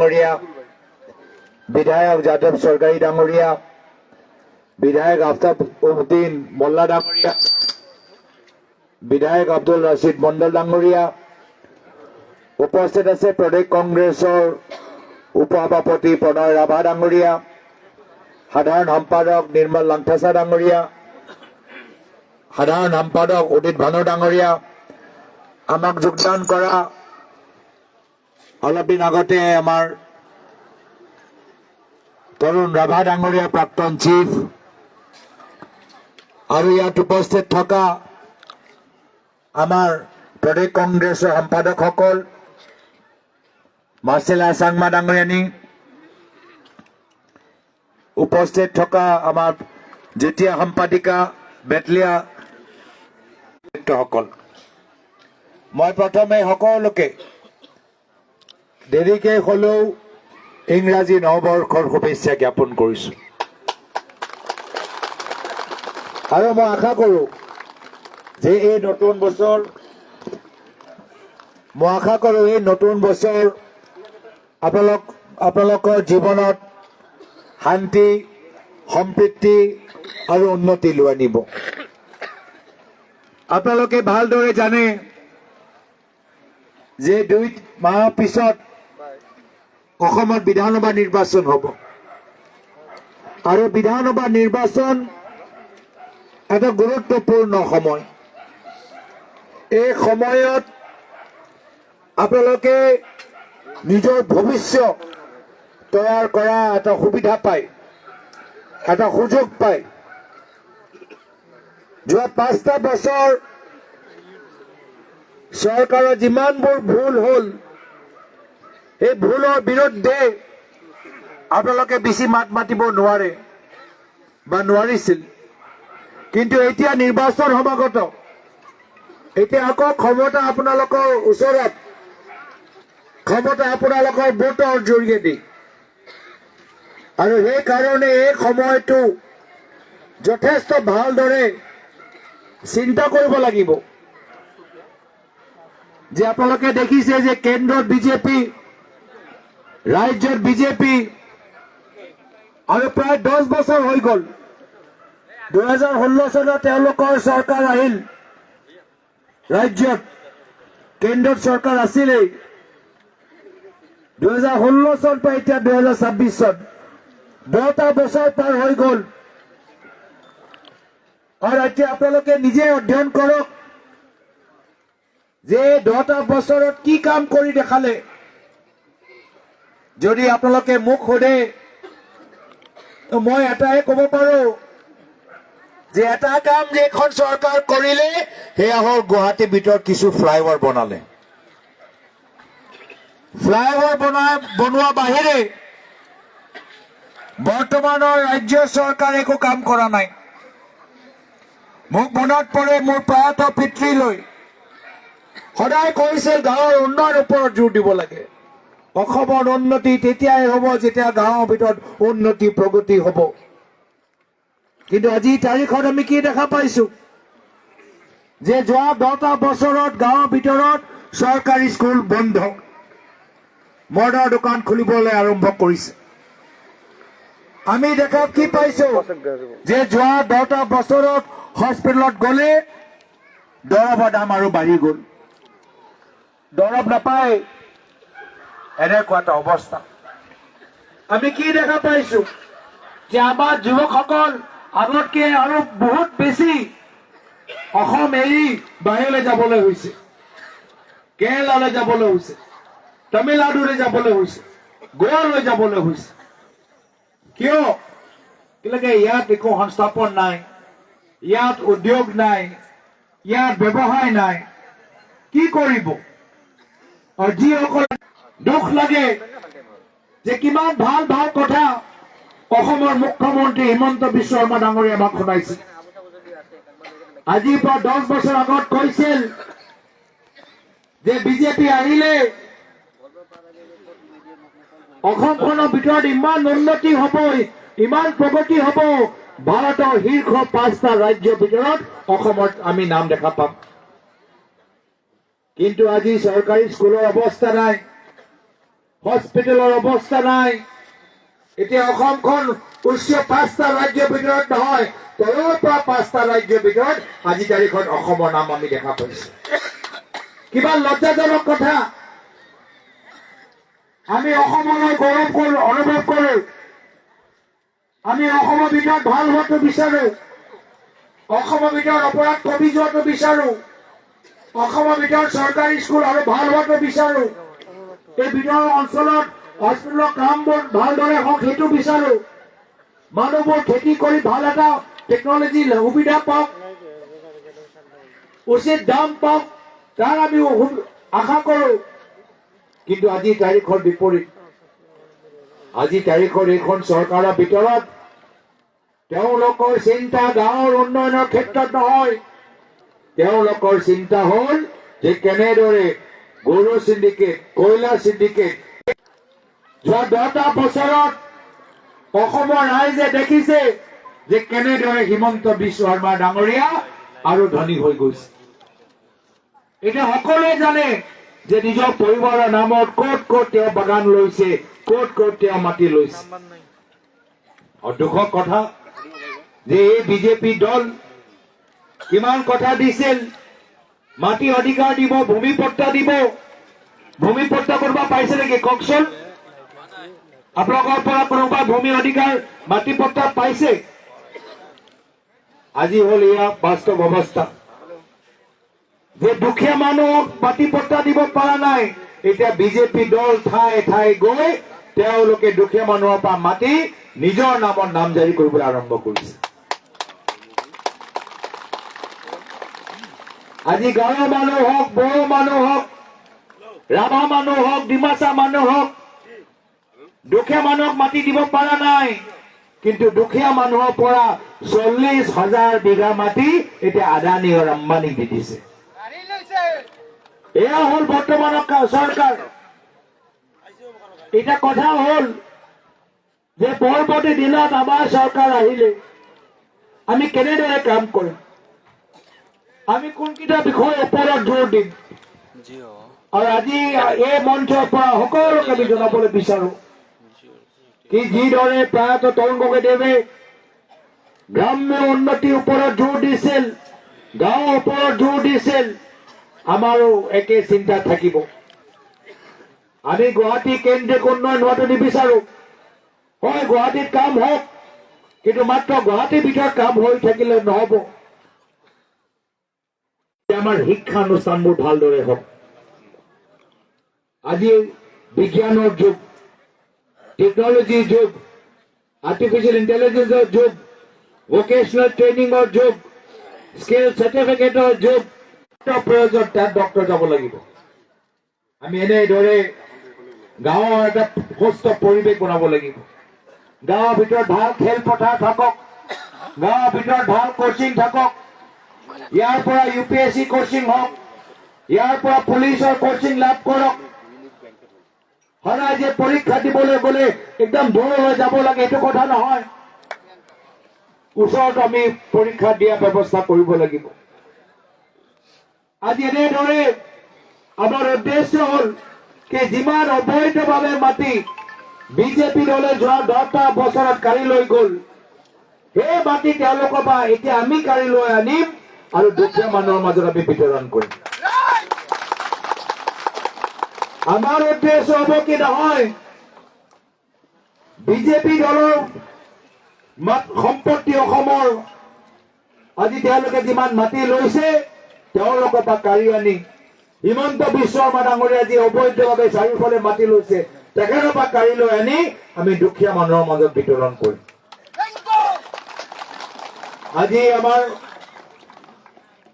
ডাঙৰীয়া, বিধায়ক যাদৱ চৰকাৰী ডাঙৰীয়া, বিধায়ক আফতাব উদ্দিন মোল্লা ডাঙৰীয়া, বিধায়ক আব্দুল ৰাছিদ মণ্ডল ডাঙৰীয়া, উপস্থিত আছে প্ৰদেশ কংগ্ৰেছৰ উপসভাপতি প্ৰণয় ৰাভা ডাঙৰীয়া, সাধাৰণ সম্পাদক নিৰ্মল লাংথাচা ডাঙৰীয়া, সাধাৰণ সম্পাদক উদিত ভানু ডাঙৰীয়া, আমাক যোগদান কৰা অলপ দিন আগতে আমাৰ তৰুণ ৰাভা ডাঙৰীয়া প্ৰাক্তন চিফ, আৰু ইয়াত উপস্থিত থকা আমাৰ প্ৰদেশ কংগ্ৰেছৰ সম্পাদকসকল, মাৰ্চেলা চাংমা ডাঙৰীয়ানী, উপস্থিত থকা আমাৰ যুটীয়া সম্পাদিকা বেটলিয়া সকল, মই প্ৰথমে সকলোকে দেৰিকে হলেও ইংৰাজী নৱবৰ্ষৰ শুভেচ্ছা জ্ঞাপন কৰিছো। আৰু মই আশা কৰো যে এই নতুন বছৰ আপোনালোকৰ জীৱনত শান্তি, সম্প্ৰীতি আৰু উন্নতি লৈ আনিব। আপোনালোকে ভালদৰে জানে যে 2 মাহৰ পিছত অসমত বিধানসভা নিৰ্বাচন হ'ব, আৰু বিধানসভা নিৰ্বাচন এটা গুৰুত্বপূৰ্ণ সময়। এই সময়ত আপোনালোকে নিজৰ ভৱিষ্যত তৈয়াৰ কৰা এটা সুবিধা পায়, এটা সুযোগ পায়। যোৱা 5টা বছৰ চৰকাৰৰ যিমানবোৰ ভুল হ'ল, এই ভুলৰ বিৰুদ্ধে আপোনালোকে বেছি মাত মাতিব নোৱাৰে বা নোৱাৰিছিল, কিন্তু এতিয়া নিৰ্বাচন সমাগত, এতিয়া আকৌ ক্ষমতা আপোনালোকৰ ওচৰত, ক্ষমতা আপোনালোকৰ ভোটৰ জৰিয়তে, আৰু সেইকাৰণে এই সময়টো যথেষ্ট ভালদৰে চিন্তা কৰিব লাগিব। যে আপোনালোকে দেখিছে যে কেন্দ্ৰত বিজেপি, ৰাজ্যত বিজেপি, আৰু প্ৰায় 10 বছৰ হৈ গ'ল। 2016 চনত তেওঁলোকৰ চৰকাৰ আহিল, ৰাজ্যত কেন্দ্ৰত চৰকাৰ আছিলেই। 2016 চন পৰা এতিয়া 2026 চন, 10টা বছৰ পাৰ হৈ গ'ল। আৰু এতিয়া আপোনালোকে নিজে অধ্যয়ন কৰক যে 10টা বছৰত কি কাম কৰি দেখালে। যদি আপোনালোকে মোক সোধে, মই এটাই ক'ব পাৰো যে এটা কাম যে এখন চৰকাৰ কৰিলে সেয়া হ'ল গুৱাহাটীৰ ভিতৰত কিছু ফ্লাইঅভাৰ বনালে। ফ্লাইঅভাৰ বনোৱা বাহিৰে বৰ্তমানৰ ৰাজ্য চৰকাৰে একো কাম কৰা নাই। মোক মনত পৰে মোৰ প্ৰয়াত পিতৃলৈ সদায় কৈছিল গাঁৱৰ উন্নয়নৰ ওপৰত জোৰ দিব লাগে। অসমৰ উন্নতি তেতিয়াই হ'ব যেতিয়া গাঁৱৰ ভিতৰত উন্নতি প্ৰগতি হ'ব। কিন্তু আজি তাৰিখত আমি কি দেখা পাইছো যে যোৱা 10টা বছৰত গাঁৱৰ ভিতৰত চৰকাৰী স্কুল বন্ধ, মদৰ দোকান খুলিবলৈ আৰম্ভ কৰিছে। আমি দেখাত কি পাইছো যে যোৱা 10টা বছৰত হস্পিটেলত গ'লে দৰৱৰ দাম আৰু বাঢ়ি গ'ল, দৰৱ নাপায়, এনেকুৱা এটা অৱস্থা। আমি কি দেখা পাইছো যে আমাৰ যুৱকসকল আগতকে আৰু বহুত বেছি অসম এৰি বাহিৰলৈ যাবলৈ হৈছে, কেৰেলালৈ যাবলৈ হৈছে, তামিলনাডুলৈ যাবলৈ হৈছে, গোৱালৈ যাবলৈ হৈছে। কিয়? কেলেকে ইয়াত একো সংস্থাপন নাই, ইয়াত উদ্যোগ নাই, ইয়াত ব্যৱসায় নাই, কি কৰিব? আৰু যিসকল দুখ লাগে যে কিমান ভাল ভাল কথা অসমৰ মুখ্যমন্ত্ৰী হিমন্ত বিশ্ব শৰ্মা ডাঙৰীয়াই আমাক শুনাইছে। আজিৰ পৰা 10 বছৰ আগত কৈছিল যে বিজেপি আহিলে অসমখনৰ ভিতৰত ইমান উন্নতি হ'ব, ইমান প্ৰগতি হ'ব, ভাৰতৰ শীৰ্ষ 5টা ৰাজ্যৰ ভিতৰত অসমত আমি নাম দেখা পাম। কিন্তু আজি চৰকাৰী স্কুলৰ অৱস্থা নাই, হস্পিটেলৰ অৱস্থা নাই। এতিয়া অসমখন উচ্চ 5টা ৰাজ্যৰ ভিতৰত নহয়, তলৰ পৰা 5টা ৰাজ্যৰ ভিতৰত আজি তাৰিখত অসমৰ নাম আমি দেখা পাইছো। কিবা লজ্জাজনক কথা। আমি অসমলৈ গৌৰৱ কৰো, অনুভৱ কৰো। আমি অসমৰ ভিতৰত ভাল হোৱাটো বিচাৰো। অসমৰ ভিতৰত অপৰাধ কমি যোৱাটো বিচাৰো। অসমৰ ভিতৰত চৰকাৰী স্কুল আৰু ভাল হোৱাটো বিচাৰো। এই ভিতৰৰ অঞ্চলত হস্পিটেলৰ কামবোৰ ভালদৰে হওক সেইটো বিচাৰো। মানুহবোৰ খেতি কৰি ভাল এটা টেকনলজি সুবিধা পাওক, উচিত দাম পাওক, তাৰ আমি আশা কৰো। কিন্তু আজি তাৰিখৰ বিপৰীত। আজি তাৰিখৰ এইখন চৰকাৰৰ ভিতৰত তেওঁলোকৰ চিন্তা গাঁৱৰ উন্নয়নৰ ক্ষেত্ৰত নহয়। তেওঁলোকৰ চিন্তা হ'ল যে কেনেদৰে গৰু চিণ্ডিকেট, কয়লা চিণ্ডিকেট। যোৱা 10টা বছৰত অসমৰ ৰাইজে দেখিছে যে কেনেদৰে হিমন্ত বিশ্ব শৰ্মা ডাঙৰীয়া আৰু ধনী হৈ গৈছে। এতিয়া সকলোৱে জানে যে নিজৰ পৰিবাৰৰ নামত ক'ত ক'ত তেওঁ বাগান লৈছে, ক'ত ক'ত তেওঁ মাটি লৈছে। আৰু দুখৰ কথা যে এই বিজেপি দল কিমান কথা দিছিল, মাটি অধিকাৰ দিব, ভূমিপট্টা দিব। ভূমিপট্টা কোনোবা পাইছে নেকি কওকচোন? আপোনালোকৰ পৰা কোনোবা ভূমি অধিকাৰ মাটি পট্টা পাইছে? আজি হল এয়া বাস্তৱ অৱস্থা যে দুখীয়া মানুহক মাটি পট্টা দিব পৰা নাই। এতিয়া বিজেপি দল ঠাই ঠাই গৈ তেওঁলোকে দুখীয়া মানুহৰ পৰা মাটি নিজৰ নামত নামজাৰি কৰিবলৈ আৰম্ভ কৰিছে। আজি গাঁৱৰ মানুহ হওক, বড়ো মানুহ হওক, ৰাভা মানুহ হওক, ডিমাচা মানুহ হওক, দুখীয়া মানুহক মাটি দিব পৰা নাই। কিন্তু দুখীয়া মানুহৰ পৰা 40,000 বিঘা মাটি এতিয়া আদানী আৰু আম্বানীক দি দিছে। এয়া হল বৰ্তমানৰ চৰকাৰ। এতিয়া কথা হল যে পৰৱৰ্তী দিনত আমাৰ চৰকাৰ আহিলে আমি কেনেদৰে কাম কৰিম, আমি কোনকেইটা বিষয়ৰ ওপৰত জোৰ দিম। আৰু আজি এই মঞ্চৰ পৰা সকলোকে আমি জনাবলৈ বিচাৰো কি যিদৰে প্ৰয়াত তৰুণ গগৈদেৱে গ্ৰাম্য উন্নতিৰ ওপৰত জোৰ দিছিল, গাঁৱৰ ওপৰত জোৰ দিছিল, আমাৰো একে চিন্তা থাকিব। আমি গুৱাহাটী কেন্দ্ৰিক উন্নয়ন হোৱাটো নিবিচাৰো। হয়, গুৱাহাটীত কাম হওক, কিন্তু মাত্ৰ গুৱাহাটীৰ ভিতৰত কাম হৈ থাকিলে নহব। আমাৰ শিক্ষানুষ্ঠানবোৰ ভালদৰে হওক। আজি বিজ্ঞানৰ যুগ, টেকনলজিৰ যুগ, আৰ্টিফিচিয়েল ইণ্টেলিজেন্সৰ যুগ, ভোকেশনেল ট্ৰেইনিঙৰ যুগ, স্কিল চাৰ্টিফিকেটৰ যুগ। প্ৰয়োজন তাত ডক্টৰ যাব লাগিব। আমি এনেদৰে গাঁৱৰ এটা সুস্থ পৰিৱেশ বনাব লাগিব। গাঁৱৰ ভিতৰত ভাল খেলপথাৰ থাকক, গাঁৱৰ ভিতৰত ভাল কোচিং থাকক। ইয়াৰ পৰা UPSC কোচিং হওক, ইয়াৰ পৰা পুলিচৰ কোচিং লাভ কৰক। সদায় যে পৰীক্ষা দিবলৈ গলে একদম দূৰলৈ যাব লাগে এইটো কথা নহয়। ওচৰত আমি পৰীক্ষা দিয়া ব্যৱস্থা কৰিব লাগিব। আজি এনেদৰে আমাৰ উদ্দেশ্য হল কি যিমান অবৈধভাৱে মাটি বিজেপি দলে যোৱা 10টা বছৰত কাঢ়ি লৈ গল, সেই মাটি তেওঁলোকৰ পৰা এতিয়া আমি কাঢ়ি লৈ আনিম আৰু দুখীয়া মানুহৰ মাজত আমি বিতৰণ কৰিম। আমাৰ উদ্দেশ্য হব কি নহয় বিজেপি দলৰ সম্পত্তি অসমৰ আজি তেওঁলোকে যিমান মাটি লৈছে তেওঁলোকৰ পৰা কাঢ়ি আনি হিমন্ত বিশ্ব শৰ্মা ডাঙৰীয়া যি অবৈধভাৱে চাৰিওফালে মাটি লৈছে তেখেতৰ পৰা কাঢ়ি লৈ আনি আমি দুখীয়া মানুহৰ মাজত বিতৰণ কৰিম। আজি আমাৰ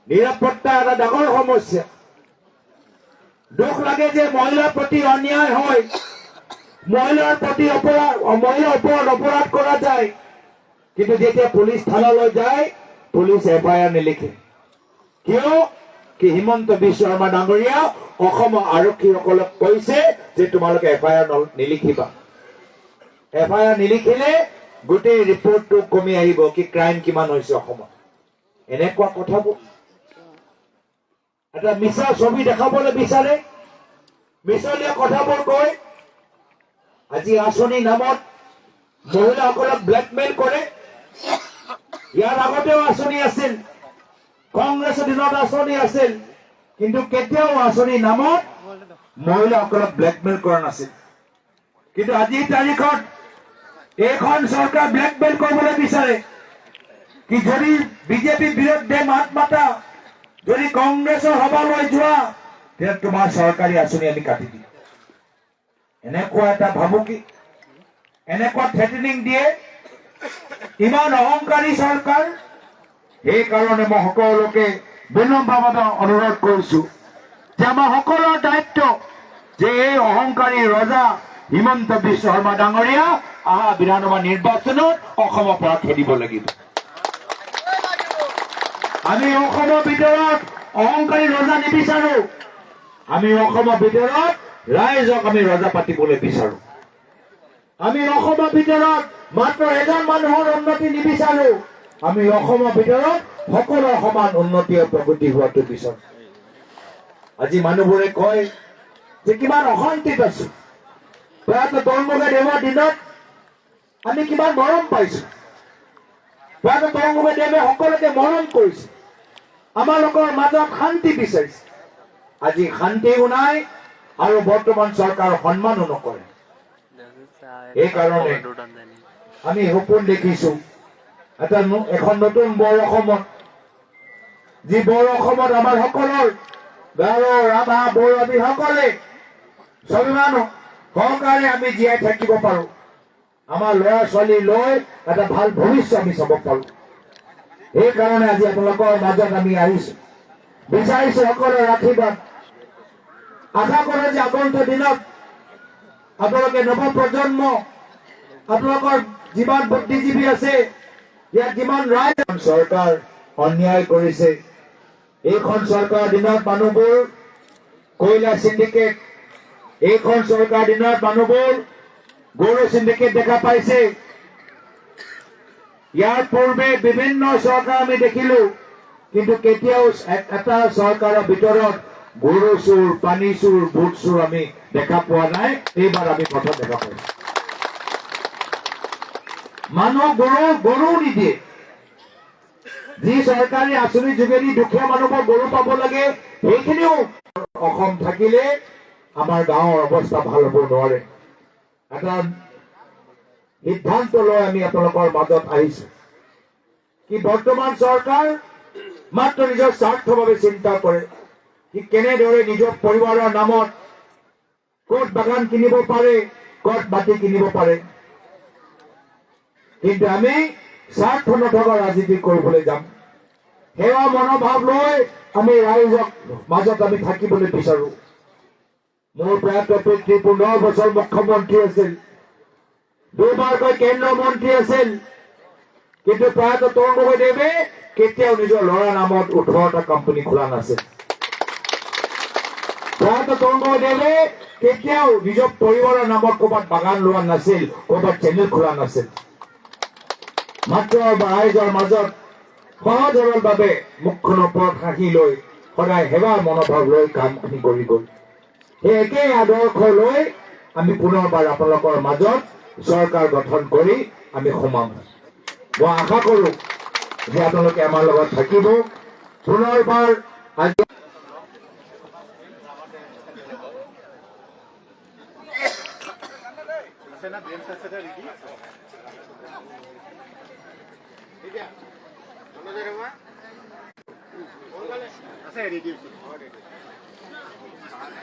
নিৰাপত্তা এটা ডাঙৰ সমস্যা। দুখ লাগে যে মহিলাৰ প্ৰতি অন্যায় হয়, মহিলাৰ প্ৰতি মহিলাৰ ওপৰত অপৰাধ কৰা যায়, কিন্তু যেতিয়া পুলিচ থানালৈ যায় পুলিচ FIR নিলিখে। কিয়? কি হিমন্ত বিশ্ব শৰ্মা ডাঙৰীয়া অসমৰ আৰক্ষীসকলক কৈছে যে তোমালোকে FIR নিলিখিবা। FIR নিলিখিলে গোটেই ৰিপৰ্টটো কমি আহিব কি ক্ৰাইম কিমান হৈছে অসমত। এনেকুৱা কথাবোৰ এটা মিছা ছবি দেখাবলৈ বিচাৰে, মিছলীয়া কথাবোৰ কৈ আজি আঁচনি নামত মহিলাসকলক ব্লেকমেইল কৰে। ইয়াৰ আগতেও আঁচনি আছিল, কংগ্ৰেছৰ দিনত আঁচনি আছিল, কিন্তু কেতিয়াও আঁচনি নামত মহিলাসকলক ব্লেকমেইল কৰা নাছিল। কিন্তু আজিৰ তাৰিখত এইখন চৰকাৰ ব্লেকমেইল কৰিবলৈ বিচাৰে কি যদি বিজেপি বিৰুদ্ধে মাত মাতা, যদি কংগ্ৰেছৰ সভালৈ যোৱা, তেতিয়া তোমাৰ চৰকাৰী আঁচনি আমি কাটি দিম। এনেকুৱা এটা ভাবুকি, এনেকুৱা থ্ৰেটেনিং দিয়ে, ইমান অহংকাৰী চৰকাৰ। সেইকাৰণে মই সকলোকে বিনম্ৰভাৱে অনুৰোধ কৰিছো যে আমাৰ সকলোৰ দায়িত্ব যে এই অহংকাৰী ৰজা হিমন্ত বিশ্ব শৰ্মা ডাঙৰীয়া অহা বিধানসভা নিৰ্বাচনত অসমৰ পৰা খেদিব লাগিব। আমি অসমৰ ভিতৰত অহংকাৰী ৰজা নিবিচাৰো, আমি অসমৰ ভিতৰত ৰাইজক আমি ৰজা পাতিবলৈ বিচাৰো। আমি অসমৰ ভিতৰত মাত্ৰ এজন মানুহৰ উন্নতি নিবিচাৰো, আমি অসমৰ ভিতৰত সকলোৰ সমান উন্নতি আৰু প্ৰগতি হোৱাটো বিচাৰো। আজি মানুহবোৰে কয় যে কিমান অশান্তিত আছো, প্ৰয়াত তৰুণগোহাঁইদেৱৰ দিনত আমি কিমান মৰম পাইছো, প্ৰয়াত তৰুণগোহাঁইদেৱে সকলোকে মৰম কৰিছে, আমাৰ লোকৰ মাজত শান্তি বিচাৰিছে। আজি শান্তিও নাই আৰু বৰ্তমান চৰকাৰৰ সন্মানো নকৰে। এইকাৰণে আমি সপোন দেখিছো এখন নতুন বৰ অসমত, যি বৰ অসমত আমাৰ সকলৰ গাৰো ৰাভা বড়ো সকলে স্বাভিমান সহকাৰে আমি জীয়াই থাকিব পাৰো, আমাৰ ল'ৰা ছোৱালী লৈ এটা ভাল ভৱিষ্যত আমি চাব পাৰো। সেইকাৰণে আজি আপোনালোকৰ মাজত আমি আহিছো, বিচাৰিছো সকলোৰে আশীৰ্বাদ। আশা কৰো যে আগন্তুক দিনত আপোনালোকে নৱ প্ৰজন্ম, আপোনালোকৰ যিমান বুদ্ধিজীৱী আছে, ইয়াত যিমান ৰাইজ চৰকাৰ অন্যায় কৰিছে, এইখন চৰকাৰৰ দিনত মানুহবোৰ কয়লা চিণ্ডিকেট, এইখন চৰকাৰৰ দিনত মানুহবোৰ গৰু চিণ্ডিকেট দেখা পাইছে। ইয়াৰ পূৰ্বে বিভিন্ন চৰকাৰ আমি দেখিলো, কিন্তু কেতিয়াও এটা চৰকাৰৰ ভিতৰত গৰু চুৰ, পানী চুৰ, ভোট চুৰ আমি দেখা পোৱা নাই। এইবাৰ আমি প্ৰথম দেখা পাইছো। মানুহ গৰু নিদিয়ে, যি চৰকাৰী আঁচনিৰ যোগেদি দুখীয়া মানুহবোৰ গৰু পাব লাগে, সেইখিনিও অসম থাকিলে আমাৰ গাঁৱৰ অৱস্থা ভাল হ'ব নোৱাৰে। এটা সিদ্ধান্ত লৈ আমি আপোনালোকৰ মাজত আহিছো কি বৰ্তমান চৰকাৰ মাত্ৰ নিজৰ স্বাৰ্থৰ বাবে চিন্তা কৰে, কি কেনেদৰে নিজৰ পৰিবাৰৰ নামত ক'ত বাগান কিনিব পাৰে, ক'ত মাটি কিনিব পাৰে। কিন্তু আমি স্বাৰ্থ নথকা ৰাজনীতি কৰিবলৈ যাম। সেৱা মনোভাৱ লৈ আমি ৰাইজক মাজত আমি থাকিবলৈ বিচাৰো। মোৰ প্ৰয়াত পিতৃ 15 বছৰ মুখ্যমন্ত্ৰী আছিল, 2বাৰকৈ কেন্দ্ৰীয় মন্ত্ৰী আছিল, কিন্তু প্ৰয়াত তৰুণগোহাঁইদেৱে কেতিয়াও নিজৰ ল'ৰাৰ নামত 18টা কোম্পানী খোলা নাছিল। প্ৰয়াত তৰুণগোহাঁইদেৱে কেতিয়াও নিজৰ পৰিবাৰৰ নামত ক'ৰবাত বাগান লোৱা নাছিল, ক'ৰবাত চেনেল খোলা নাছিল। মাত্ৰ ৰাইজৰ মাজত সহজ সৰল ভাৱে মুখখনৰ ওপৰত হাঁহি লৈ সদায় সেৱা মনোভাৱ লৈ কামখিনি কৰি গ'ল। সেই একেই আদৰ্শ লৈ আমি পুনৰবাৰ আপোনালোকৰ মাজত চৰকাৰ গঠন কৰি আমি সোমাম। মই আশা কৰো যে আপোনালোকে আমাৰ লগত থাকিব। পুনৰবাৰ আজি আছে ৰেডি